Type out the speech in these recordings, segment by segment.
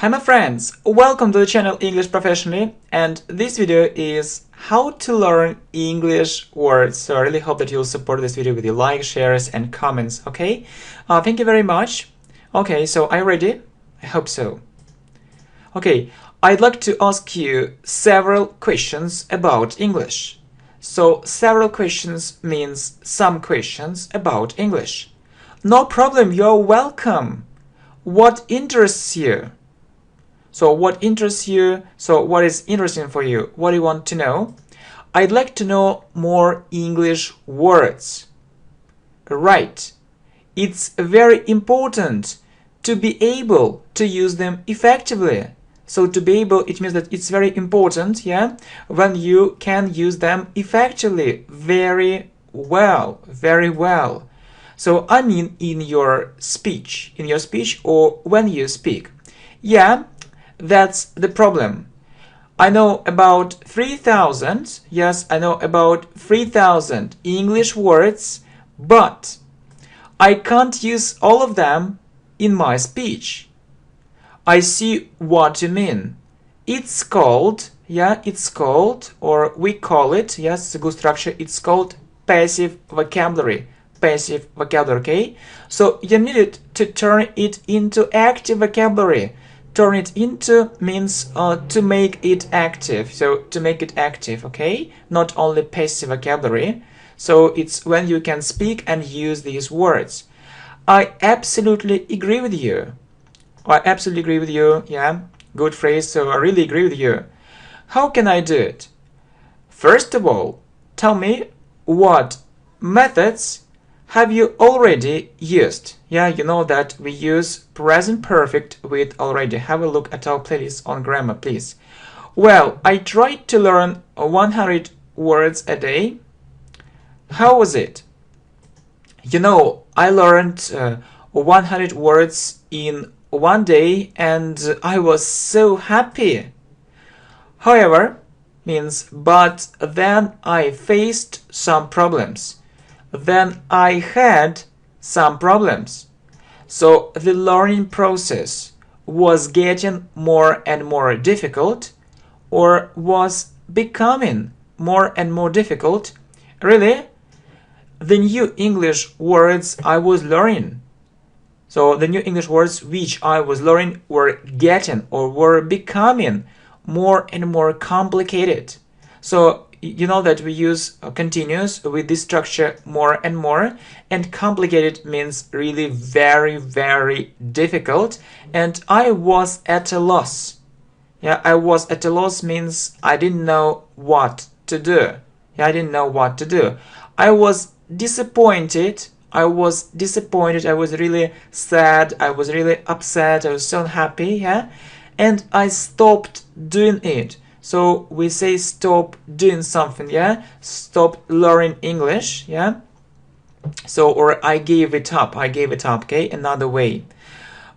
Hi my friends, welcome to the channel English Professionally, and this video is how to learn English words. So I really hope that you'll support this video with your likes, shares and comments, okay? Thank you very much. Okay, so are you ready? I hope so. Okay, I'd like to ask you several questions about English. So several questions means some questions about English. No problem, you're welcome. What interests you? So what interests you? So what is interesting for you? What do you want to know? I'd like to know more English words. Right. It's very important to be able to use them effectively. So to be able, it means that it's very important, yeah, when you can use them effectively, very well. So I mean in your speech or when you speak. Yeah, that's the problem. I know about 3,000, yes, I know about 3,000 English words, but I can't use all of them in my speech. I see what you mean. It's called, or we call it, yes, it's a good structure, it's called passive vocabulary, okay? So you need to turn it into active vocabulary. Turn it into means to make it active, so to make it active, okay? Not only passive vocabulary. So it's when you can speak and use these words. I absolutely agree with you. Yeah, good phrase, so I really agree with you. How can I do it? First of all, tell me what methods have you already used? Yeah, you know that we use present perfect with already. Have a look at our playlist on grammar, please. Well, I tried to learn 100 words a day. How was it? You know, I learned 100 words in one day and I was so happy. However, but then I faced some problems. Then I had some problems. So the learning process was getting more and more difficult, or was becoming more and more difficult. Really, the new English words I was learning. So the new English words which I was learning were getting or were becoming more and more complicated. So you know that we use continuous with this structure more and more, and complicated means really very difficult, and I was at a loss. Yeah, I was at a loss means I didn't know what to do. Yeah, I didn't know what to do. I was disappointed. I was really sad. I was really upset. I was so unhappy, yeah, and I stopped doing it. So we say stop doing something, yeah? Stop learning English, yeah? So, or I gave it up, okay? Another way.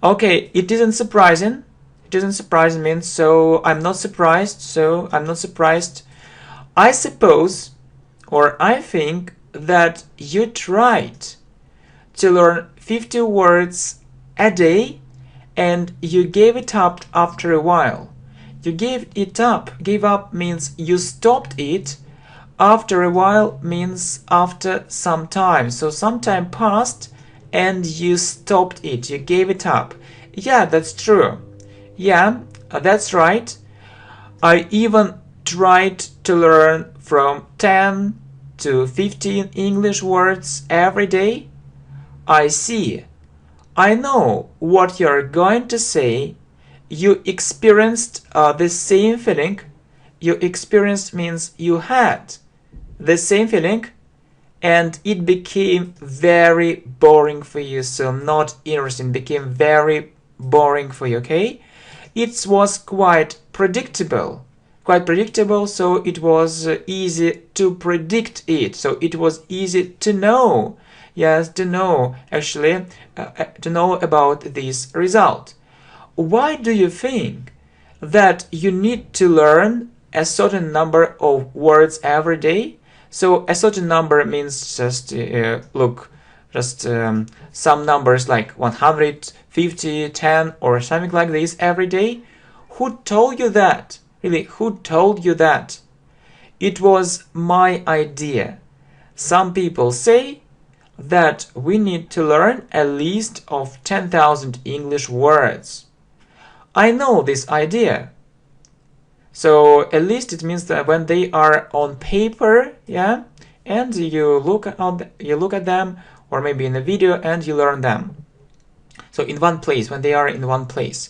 Okay, it isn't surprising. Means so I'm not surprised, I suppose, or I think that you tried to learn 50 words a day and you gave it up after a while. You gave up means you stopped it. After a while means after some time. So some time passed and you stopped it. You gave it up. Yeah, that's true. Yeah, that's right. I even tried to learn from 10 to 15 English words every day. I see. I know what you're going to say. You experienced the same feeling. You experienced means you had the same feeling, and it became very boring for you. So not interesting, became very boring for you, okay? It was quite predictable, so it was easy to predict it. So it was easy to know, yes, to know about this result. Why do you think that you need to learn a certain number of words every day? So a certain number means just look, just some numbers like 150, 10 or something like this every day? Who told you that? Really, who told you that? It was my idea. Some people say that we need to learn a list of 10,000 English words. I know this idea. So a list, it means that when they are on paper, yeah, and you look at them, or maybe in a video, and you learn them. So in one place, when they are in one place.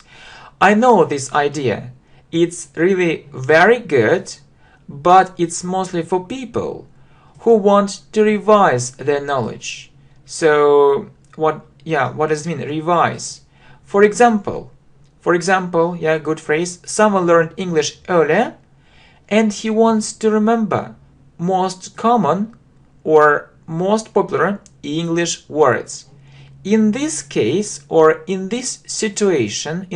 I know this idea. It's really very good, but it's mostly for people who want to revise their knowledge. So what does it mean, revise? For example, yeah, good phrase, someone learned English earlier and he wants to remember most common or most popular English words. In this case, or in this situation,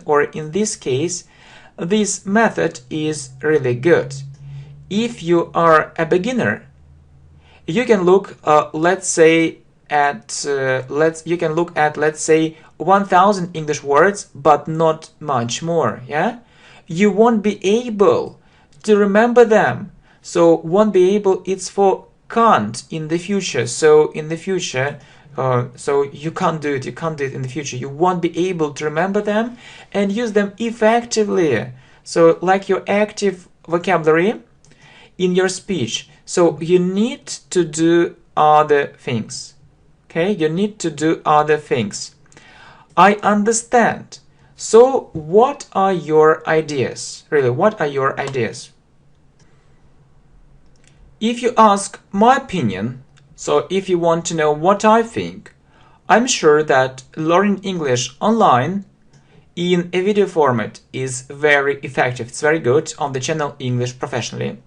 or in this case, this method is really good. If you are a beginner, you can look, let's say, at 1,000 English words, but not much more. Yeah, you won't be able to remember them. So won't be able. It's for can't in the future. So in the future. So you can't do it in the future. You won't be able to remember them and use them effectively. So like your active vocabulary in your speech. So you need to do other things. Okay, you need to do other things. I understand. So what are your ideas? Really, what are your ideas? If you ask my opinion, so if you want to know what I think, I'm sure that learning English online in a video format is very effective. It's very good on the channel English Professionally.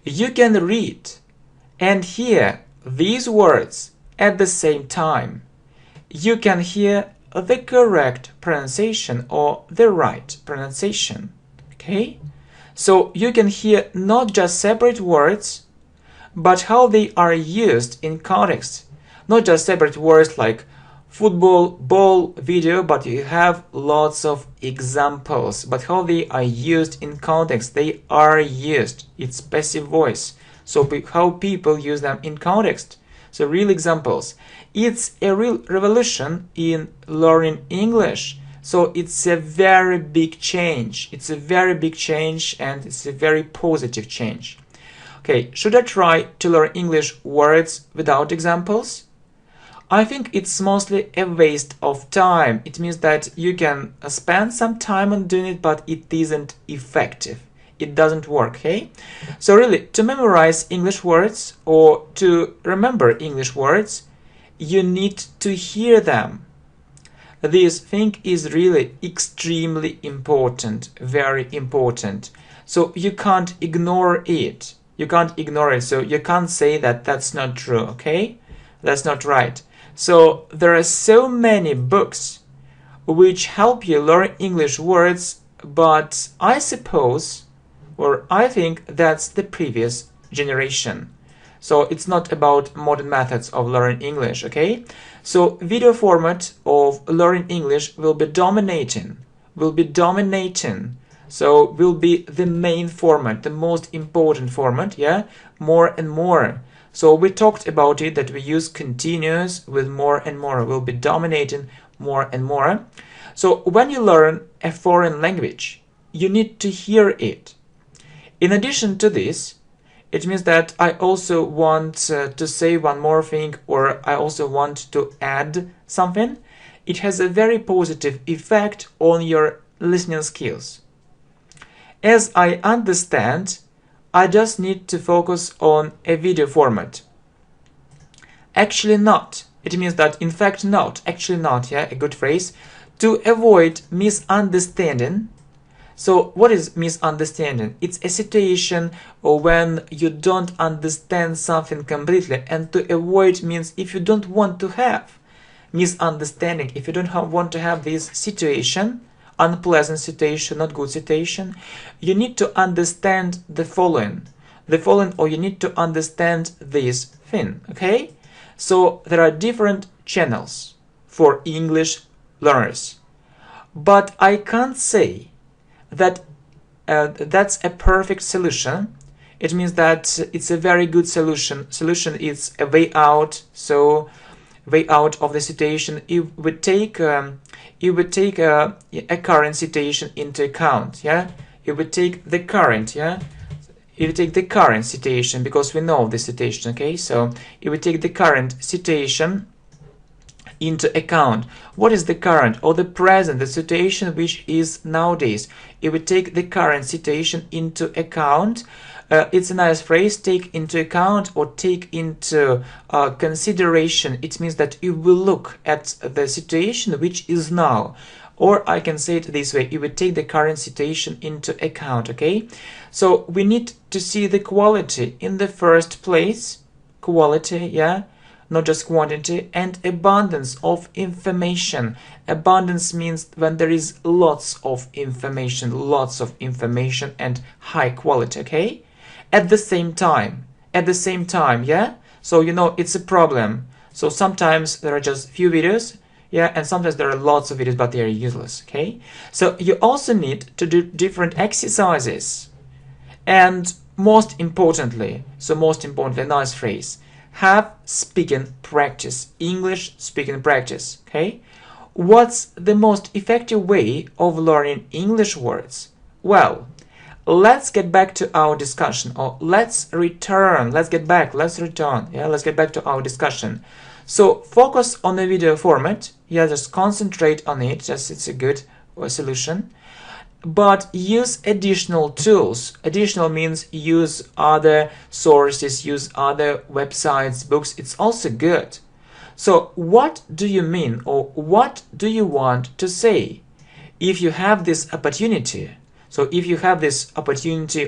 You can read and hear these words at the same time. You can hear the correct pronunciation or the right pronunciation. Okay? So you can hear not just separate words, but how they are used in context. Not just separate words like football, ball, video, but you have lots of examples. But how they are used in context, they are used. It's passive voice. So how people use them in context. So real examples. It's a real revolution in learning English. So it's a very big change. It's a very big change and it's a very positive change. Okay, should I try to learn English words without examples? I think it's mostly a waste of time. It means that you can spend some time on doing it, but it isn't effective. It doesn't work, okay? So really, to memorize English words or to remember English words, you need to hear them. This thing is really extremely important, very important. So you can't ignore it. You can't ignore it, so you can't say that that's not true, okay? That's not right. So there are so many books which help you learn English words, but I suppose, or I think that's the previous generation. So it's not about modern methods of learning English, okay? So video format of learning English will be dominating. So will be the main format, the most important format, yeah, more and more. So we talked about it, that we use continuous with more and more, will be dominating more and more. So when you learn a foreign language, you need to hear it. In addition to this, it means that I also want to say one more thing, or I also want to add something. It has a very positive effect on your listening skills. As I understand, I just need to focus on a video format. Actually not. It means that in fact not. Actually not, yeah, a good phrase. To avoid misunderstanding. So what is misunderstanding? It's a situation when you don't understand something completely, and to avoid means if you don't want to have misunderstanding, if you don't want to have this situation, unpleasant situation, not good situation, you need to understand the following, or you need to understand this thing, okay? So there are different channels for English learners. But I can't say that that's a perfect solution. It means that it's a very good solution. Solution is a way out. So way out of the situation. It would take a current situation into account. Yeah, it would take the current. Yeah, it would take the current situation because we know the situation. Okay, so it would take the current situation into account. What is the current or the present, the situation which is nowadays? It would take the current situation into account. It's a nice phrase, take into account or take into consideration. It means that you will look at the situation which is now. Or I can say it this way, you would take the current situation into account, okay? So we need to see the quality in the first place. Quality, yeah? Not just quantity, and abundance of information. Abundance means when there is lots of information and high quality, okay? At the same time, yeah? So you know it's a problem. So sometimes there are just few videos, yeah, and sometimes there are lots of videos, but they are useless, okay? So you also need to do different exercises. And most importantly, nice phrase, have speaking practice, English speaking practice, okay? What's the most effective way of learning English words? Well, let's get back to our discussion, or let's get back to our discussion. So focus on the video format, yeah, just concentrate on it, it's a good solution. But use additional tools. Additional means use other sources, use other websites, books. It's also good. So what do you mean, or what do you want to say? If you have this opportunity,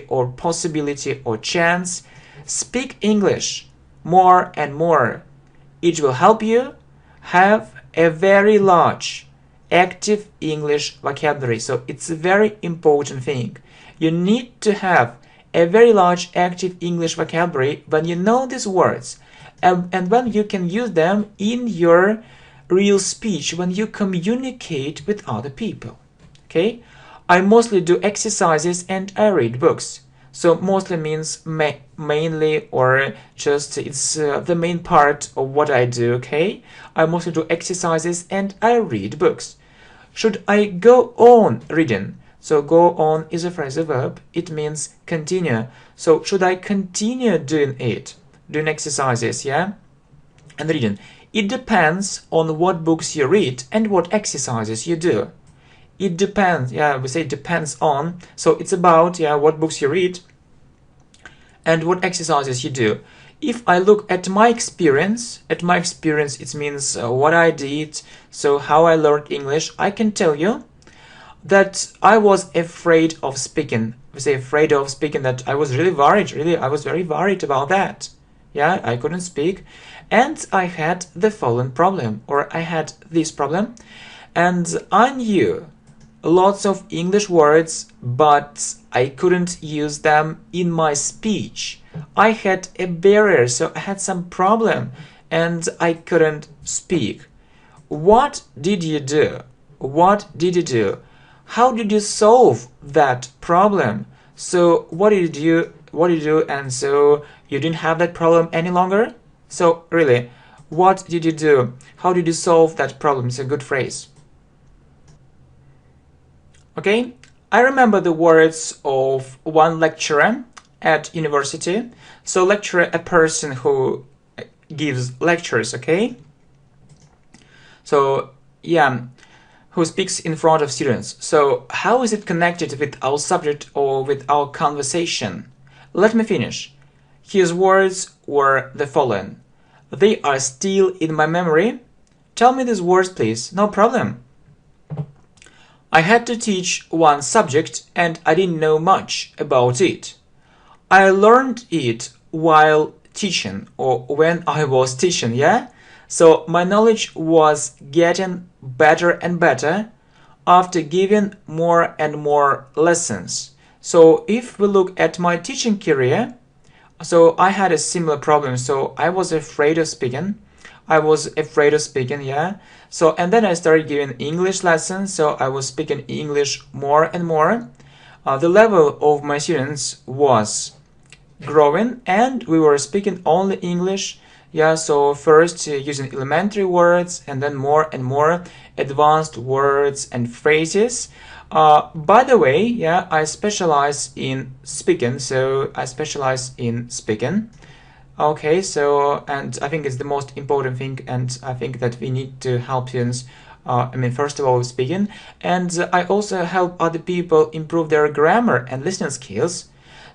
or possibility or chance, speak English more and more. It will help you have a very large active English vocabulary. So it's a very important thing. You need to have a very large active English vocabulary when you know these words and when you can use them in your real speech, when you communicate with other people. Okay? I mostly do exercises and I read books. So mostly means mainly, or just it's the main part of what I do, okay? I mostly do exercises and I read books. Should I go on reading? So go on is a phrasal verb. It means continue. So should I continue doing it? Doing exercises, yeah? And reading. It depends on what books you read and what exercises you do. It depends, yeah, we say it depends on. So it's about, yeah, what books you read and what exercises you do. If I look at my experience, it means what I did, so how I learned English, I can tell you that I was afraid of speaking. We say afraid of speaking, that I was really worried, I was very worried about that. Yeah, I couldn't speak. And I had the following problem, or I had this problem, and I knew lots of English words, but I couldn't use them in my speech. I had a barrier, so I had some problem and I couldn't speak. What did you do? How did you solve that problem? So what did you do, and so you didn't have that problem any longer? So really, what did you do? How did you solve that problem? It's a good phrase. Okay, I remember the words of one lecturer at university. So lecturer, a person who gives lectures, okay? So yeah, who speaks in front of students. So how is it connected with our subject or with our conversation? Let me finish. His words were the following. They are still in my memory. Tell me these words, please. No problem. I had to teach one subject and I didn't know much about it. I learned it while teaching, or when I was teaching, yeah? So my knowledge was getting better and better after giving more and more lessons. So if we look at my teaching career, so I had a similar problem. So I was afraid of speaking. I was afraid of speaking, yeah. So, and then I started giving English lessons, so I was speaking English more and more. The level of my students was growing, and we were speaking only English. Yeah, so first using elementary words, and then more and more advanced words and phrases. By the way, yeah, I specialize in speaking, so I specialize in speaking. Okay, so, and I think it's the most important thing, and I think that we need to help students, first of all, with speaking, and I also help other people improve their grammar and listening skills.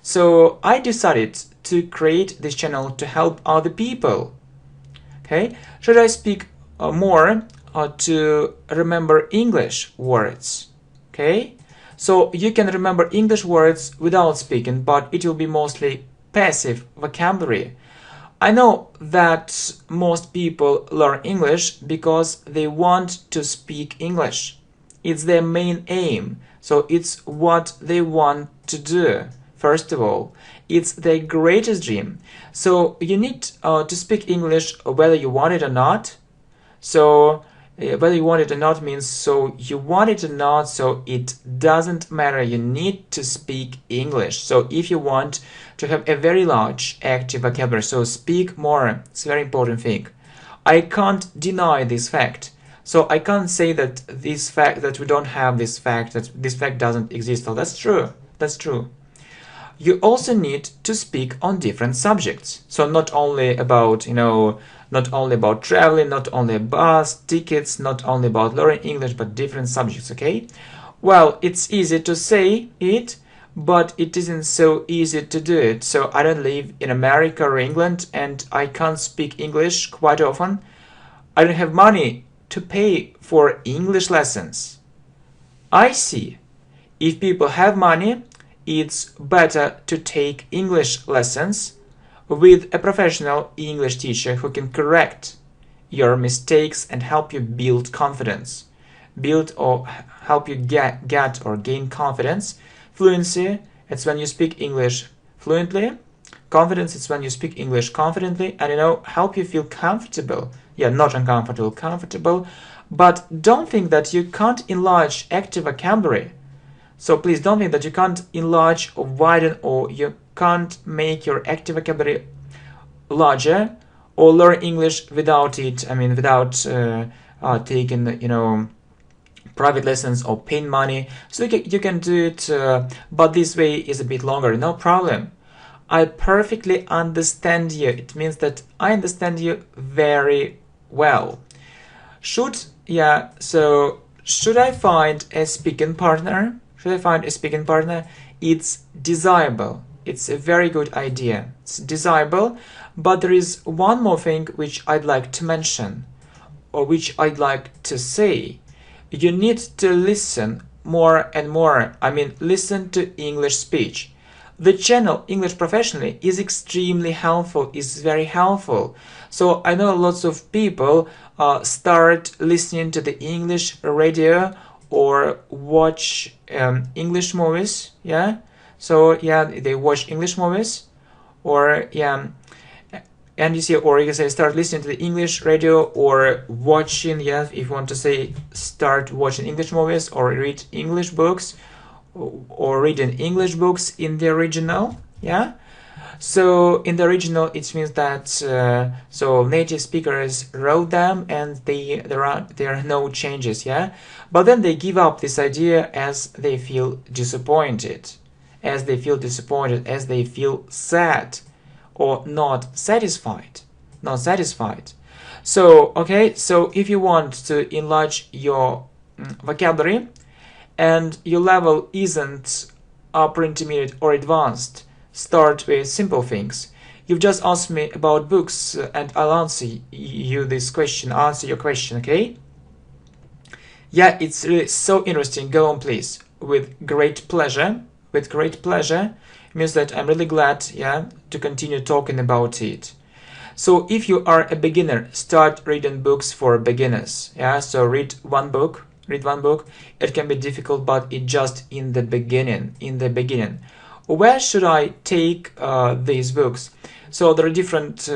So I decided to create this channel to help other people. Okay, should I speak more to remember English words? Okay, so you can remember English words without speaking, but it will be mostly passive vocabulary. I know that most people learn English because they want to speak English. It's their main aim, so it's what they want to do. First of all, it's their greatest dream. So you need to speak English whether you want it or not. So whether you want it or not means so you want it or not, so it doesn't matter. You need to speak English. So if you want to have a very large active vocabulary, so speak more. It's a very important thing. I can't deny this fact. So I can't say that this fact, that we don't have this fact, that this fact doesn't exist. So that's true. That's true. You also need to speak on different subjects. So not only about, not only about traveling, not only bus tickets, not only about learning English, but different subjects, okay? Well, it's easy to say it, but it isn't so easy to do it. So I don't live in America or England, and I can't speak English quite often. I don't have money to pay for English lessons. I see. If people have money, it's better to take English lessons with a professional English teacher who can correct your mistakes and help you build confidence. Build or help you get or gain confidence. Fluency, it's when you speak English fluently. Confidence, it's when you speak English confidently. And help you feel comfortable. Yeah, not uncomfortable, comfortable. But don't think that you can't enlarge active vocabulary. So please don't think that you can't enlarge or widen, or you can't make your active vocabulary larger or learn English without it. Without taking, private lessons or paying money. So you can do it, but this way is a bit longer. No problem. I perfectly understand you. It means that I understand you very well. Should I find a speaking partner? Should I find a speaking partner? It's desirable. It's a very good idea. It's desirable, but there is one more thing which I'd like to mention, or which I'd like to say. You need to listen more and more. Listen to English speech. The channel English Professionally is extremely helpful, is very helpful. So I know lots of people start listening to the English radio or watch English movies, yeah? So yeah, they watch English movies, or yeah, and you say start listening to the English radio or watching, yeah, if you want to say start watching English movies or read English books or reading English books in the original, yeah? So in the original, it means that so native speakers wrote them and there are no changes, yeah. But then they give up this idea as they feel disappointed, as they feel sad or not satisfied. So okay, so if you want to enlarge your vocabulary and your level isn't upper intermediate or advanced, start with simple things. You've just asked me about books, and I'll answer your question, okay? Yeah, it's really so interesting. Go on, please. With great pleasure. It means that I'm really glad, yeah, to continue talking about it. So if you are a beginner, start reading books for beginners. Yeah, so read one book. It can be difficult, but it's just in the beginning. Where should I take these books? So there are different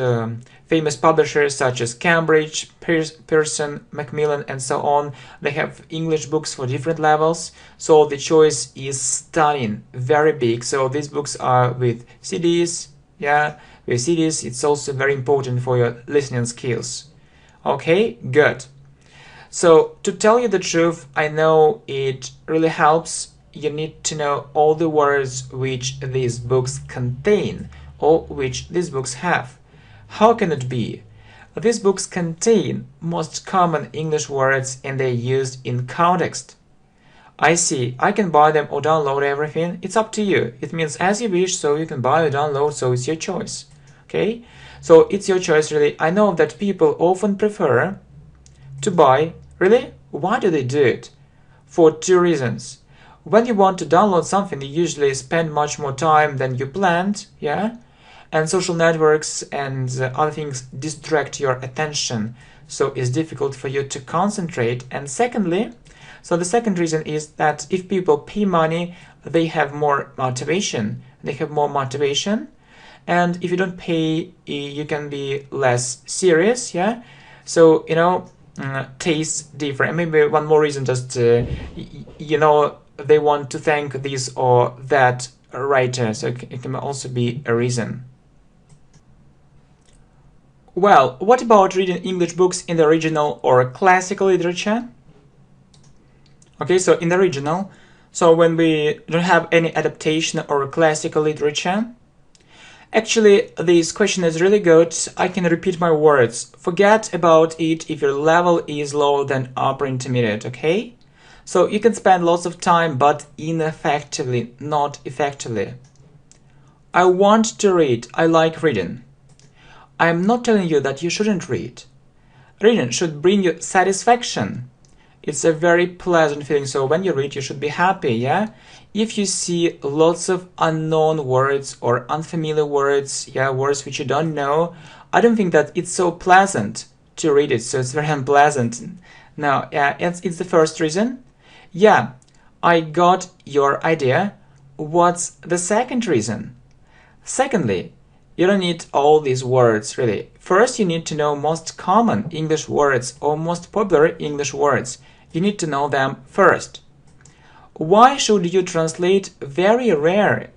famous publishers such as Cambridge, Pearson, Macmillan, and so on. They have English books for different levels. So the choice is stunning, very big. So these books are with CDs, yeah, with CDs. It's also very important for your listening skills. Okay, good. So to tell you the truth, I know it really helps. You need to know all the words which these books contain or which these books have. How can it be? These books contain most common English words and they're used in context. I see, I can buy them or download everything. It's up to you. It means as you wish, so you can buy or download, so it's your choice. Okay? So it's your choice really. I know that people often prefer to buy. Really? Why do they do it? For two reasons. When you want to download something, you usually spend much more time than you planned, yeah? And social networks and other things distract your attention, so it's difficult for you to concentrate. And secondly, so the second reason is that if people pay money, they have more motivation. And if you don't pay, you can be less serious, yeah? So, tastes different. Maybe one more reason, just they want to thank this or that writer, so it can also be a reason. Well, what about reading English books in the original or classical literature? Okay, so in the original, so when we don't have any adaptation or classical literature. Actually, this question is really good. I can repeat my words. Forget about it if your level is lower than upper intermediate, okay? So you can spend lots of time, but ineffectively, not effectively. I want to read. I like reading. I'm not telling you that you shouldn't read. Reading should bring you satisfaction. It's a very pleasant feeling, so when you read, you should be happy, yeah? If you see lots of unknown words or unfamiliar words, yeah, words which you don't know, I don't think that it's so pleasant to read it, so it's very unpleasant. Now, yeah, it's the first reason. Yeah, I got your idea. What's the second reason? Secondly, you don't need all these words, really. First, you need to know most common English words or most popular English words. You need to know them first. Why should you translate very rare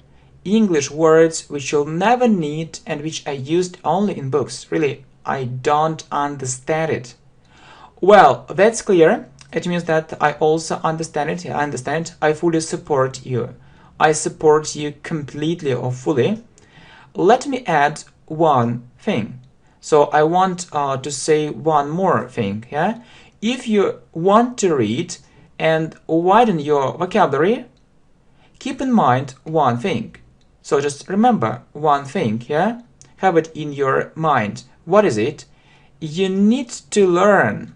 English words which you'll never need and which are used only in books? Really, I don't understand it. Well, that's clear. It means that I also understand it. I understand. I fully support you. I support you completely or fully. Let me add one thing. So I want to say one more thing. Yeah, if you want to read and widen your vocabulary, keep in mind one thing. So just remember one thing. Yeah, have it in your mind. What is it? You need to learn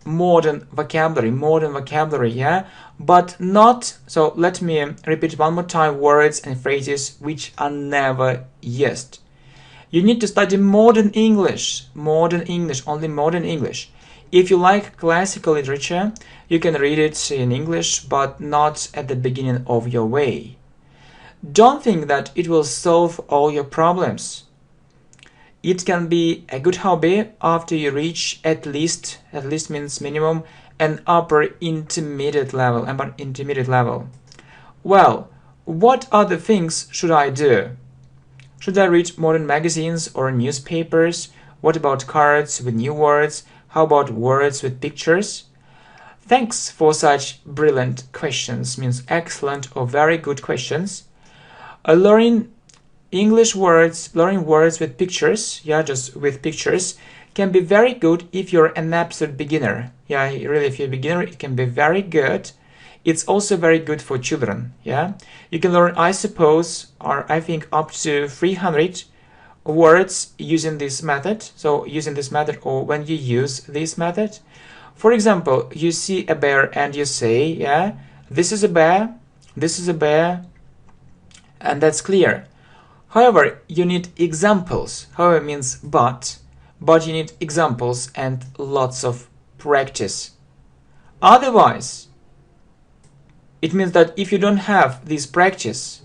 modern vocabulary, yeah, but not, so let me repeat one more time words and phrases which are never used. You need to study modern English, only modern English. If you like classical literature, you can read it in English, but not at the beginning of your way. Don't think that it will solve all your problems. It can be a good hobby after you reach at least means minimum, an upper intermediate level. Well, what other things should I do? Should I read modern magazines or newspapers? What about cards with new words? How about words with pictures? Thanks for such brilliant questions, means excellent or very good questions. Learning words with pictures, yeah, just with pictures, can be very good if you're an absolute beginner. Yeah, really, if you're a beginner, it can be very good. It's also very good for children, yeah. You can learn, I suppose, or I think up to 300 words using this method. So using this method, or when you use this method. For example, you see a bear and you say, yeah, this is a bear, and that's clear. However, you need examples. However means but you need examples and lots of practice. Otherwise, it means that if you don't have this practice,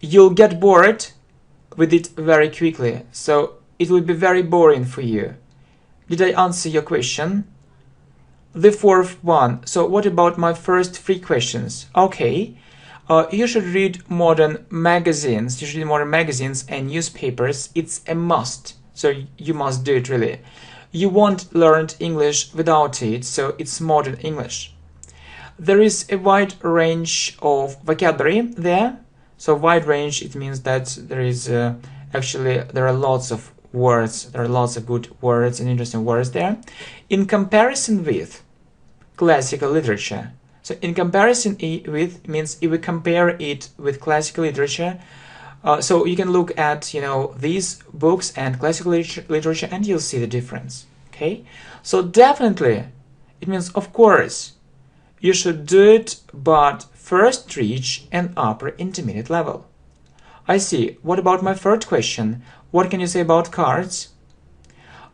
you'll get bored with it very quickly, so it will be very boring for you. Did I answer your question? The fourth one. So what about my first three questions? Okay, you should read modern magazines. You should read modern magazines and newspapers. It's a must. So you must do it really. You won't learn English without it, so it's modern English. There is a wide range of vocabulary there. So wide range, it means that there is actually there are lots of words. There are lots of good words and interesting words there. In comparison with classical literature. So in comparison with means if we compare it with classical literature, so you can look at these books and classical literature and you'll see the difference. Okay, so definitely it means of course you should do it, but first reach an upper intermediate level. I see. What about my third question? What can you say about cards?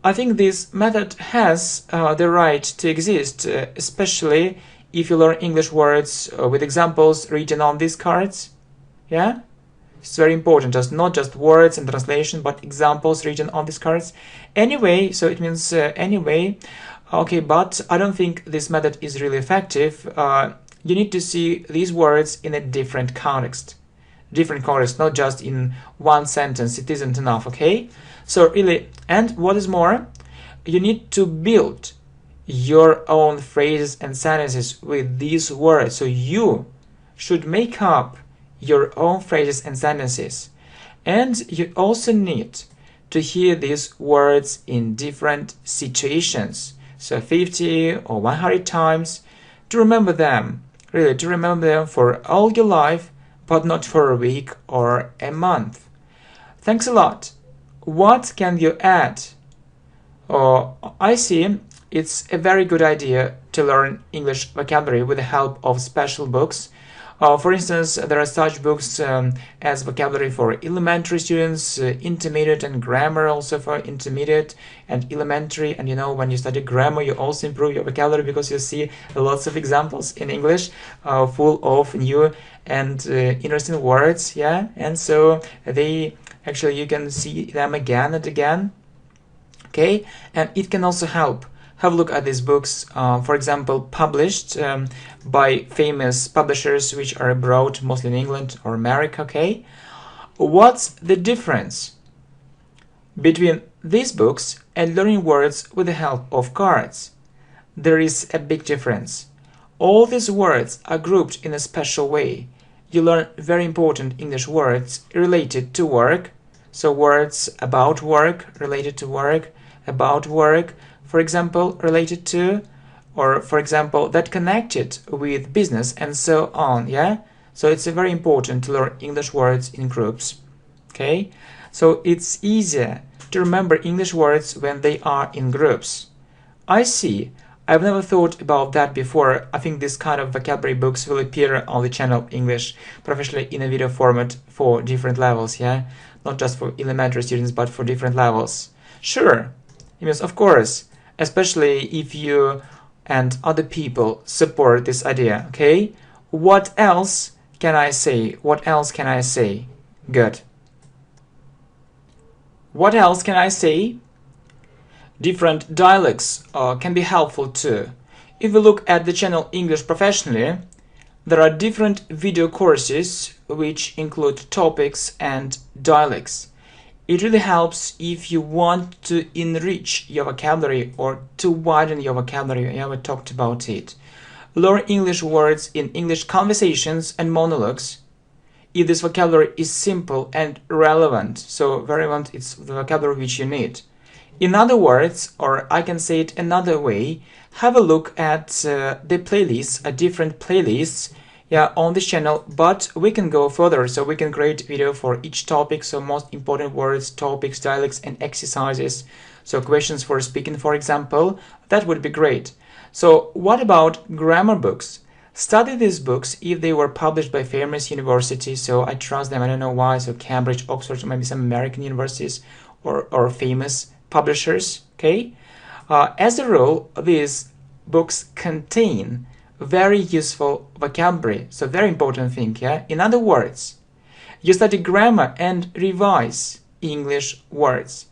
I think this method has the right to exist, especially if you learn English words with examples written on these cards. Yeah? It's very important, not just words and translation, but examples written on these cards. Anyway, so it means anyway. Okay, but I don't think this method is really effective. You need to see these words in a different context. Not just in one sentence. It isn't enough, okay? So really, and what is more, you need to build your own phrases and sentences with these words. So you should make up your own phrases and sentences. And you also need to hear these words in different situations. So 50 or 100 times to remember them. Really, to remember them for all your life, but not for a week or a month. Thanks a lot. What can you add? I see it's a very good idea to learn English vocabulary with the help of special books. For instance, there are such books as vocabulary for elementary students, intermediate, and grammar also for intermediate and elementary. And when you study grammar, you also improve your vocabulary because you see lots of examples in English full of new and interesting words. Yeah, and so you can see them again and again. Okay, and it can also help. Have a look at these books, for example, published by famous publishers which are abroad, mostly in England or America, okay? What's the difference between these books and learning words with the help of cards? There is a big difference. All these words are grouped in a special way. You learn very important English words related to work, so words about work, related to work, about work, for example, related to, or for example, that connected with business and so on, yeah? So it's very important to learn English words in groups, okay? So it's easier to remember English words when they are in groups. I see. I've never thought about that before. I think this kind of vocabulary books will appear on the channel English Professionally in a video format for different levels, yeah? Not just for elementary students, but for different levels. Sure. Yes, of course. Especially if you and other people support this idea, okay? What else can I say? What else can I say? Good. What else can I say? Different dialects can be helpful too. If we look at the channel English Professionally, there are different video courses which include topics and dialects. It really helps if you want to enrich your vocabulary or to widen your vocabulary. Yeah, we talked about it. Learn English words in English conversations and monologues. If this vocabulary is simple and relevant, so very relevant, it's the vocabulary which you need. In other words, or I can say it another way, have a look at the playlists, different playlists, on this channel, but we can go further, so we can create video for each topic, so most important words, topics, dialects, and exercises, so questions for speaking, for example. That would be great. So what about grammar books? Study these books if they were published by famous universities, so I trust them. I don't know why, so Cambridge, Oxford, or maybe some American universities or famous publishers, okay? As a rule, these books contain very useful vocabulary, so very important thing, yeah? In other words, You study grammar and revise English words.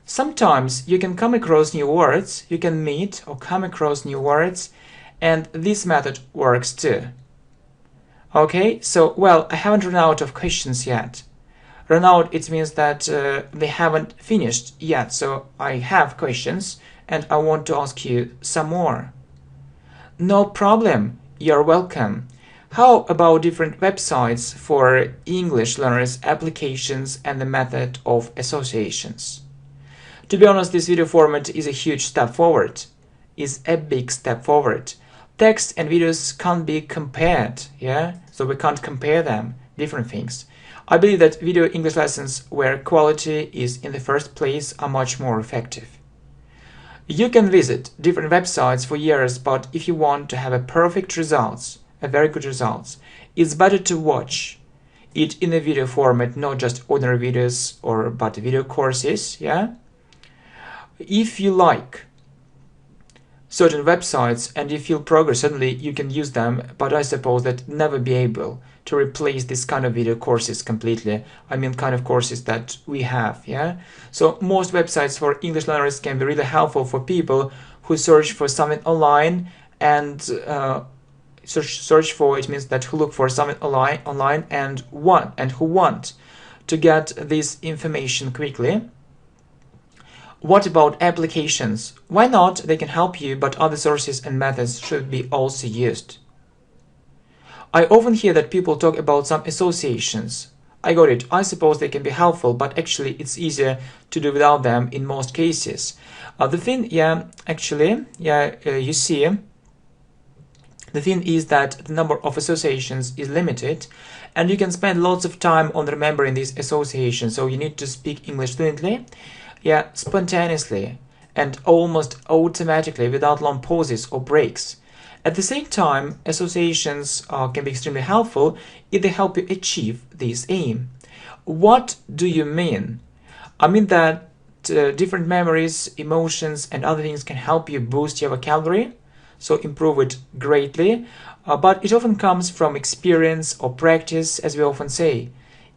Sometimes you can come across new words, you can meet or come across new words, and this method works too. Okay, so, well, I haven't run out of questions yet. Run out, it means that they haven't finished yet, so I have questions and I want to ask you some more. No problem, you're welcome. How about different websites for English learners, applications, and the method of associations? To be honest, this video format is a huge step forward, is a big step forward. Text and videos can't be compared, yeah? So we can't compare them, different things. I believe that video English lessons where quality is in the first place are much more effective. You can visit different websites for years, but if you want to have a perfect results, a very good results, it's better to watch it in a video format, not just ordinary videos but video courses, yeah? If you like certain websites and you feel progress, certainly you can use them, but I suppose that never be able to replace this kind of video courses completely. I mean kind of courses that we have, yeah? So most websites for English learners can be really helpful for people who search for something online and search for, it means that who look for something online and who want to get this information quickly. What about applications? Why not? They can help you, but other sources and methods should be also used. I often hear that people talk about some associations. I got it. I suppose they can be helpful, but actually it's easier to do without them in most cases. You see, the thing is that the number of associations is limited, and you can spend lots of time on remembering these associations, so you need to speak English fluently, spontaneously, and almost automatically without long pauses or breaks. At the same time, associations can be extremely helpful if they help you achieve this aim. What do you mean? I mean that different memories, emotions, and other things can help you boost your vocabulary, so improve it greatly, but it often comes from experience or practice, as we often say.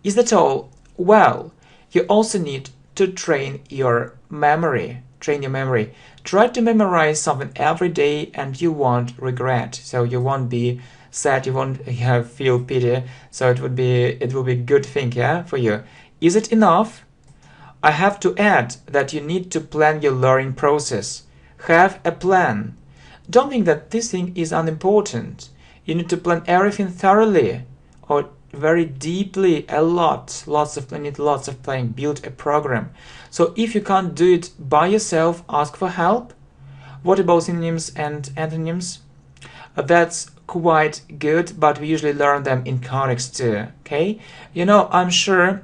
Is that all? Well, you also need to train your memory. Try to memorize something every day and you won't regret. So you won't be sad, you won't feel pity. So it will be a good thing, for you. Is it enough? I have to add that you need to plan your learning process. Have a plan. Don't think that this thing is unimportant. You need to plan everything thoroughly or very deeply, lots of planning, build a program. So if you can't do it by yourself, ask for help. What about synonyms and antonyms? That's quite good, but we usually learn them in context too, okay? I'm sure,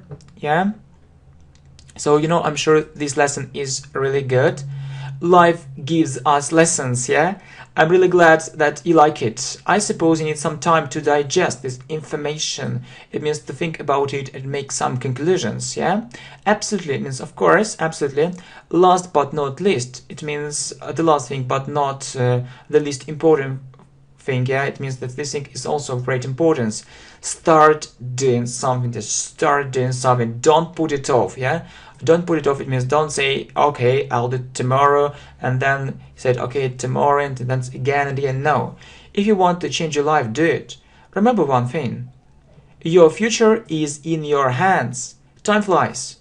So, I'm sure this lesson is really good. Life gives us lessons, I'm really glad that you like it. I suppose you need some time to digest this information. It means to think about it and make some conclusions, Absolutely, it means, of course, absolutely. Last but not least, it means the last thing but not the least important thing, It means that this thing is also of great importance. Start doing something, Don't put it off, Don't put it off. It means don't say, okay, I'll do it tomorrow, and then you said, okay, tomorrow, and then again and again. No. If you want to change your life, do it. Remember one thing. Your future is in your hands. Time flies.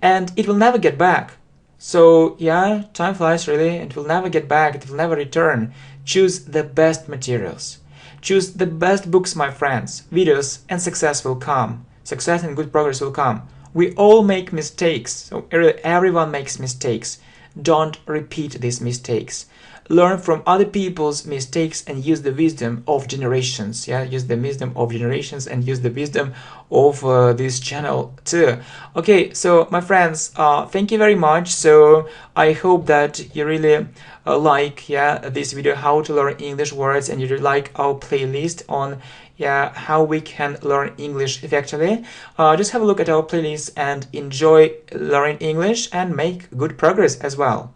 And it will never get back. So, time flies really. It will never get back. It will never return. Choose the best materials. Choose the best books, my friends. Videos, and success will come. Success and good progress will come. We all make mistakes, so everyone makes mistakes. Don't repeat these mistakes. Learn from other people's mistakes and use the wisdom of generations. Use the wisdom of generations and use the wisdom of this channel too. Okay, so my friends, thank you very much. So I hope that you really like this video, how to learn English words, and you really like our playlist on how we can learn English effectively. Just have a look at our playlist and enjoy learning English and make good progress as well.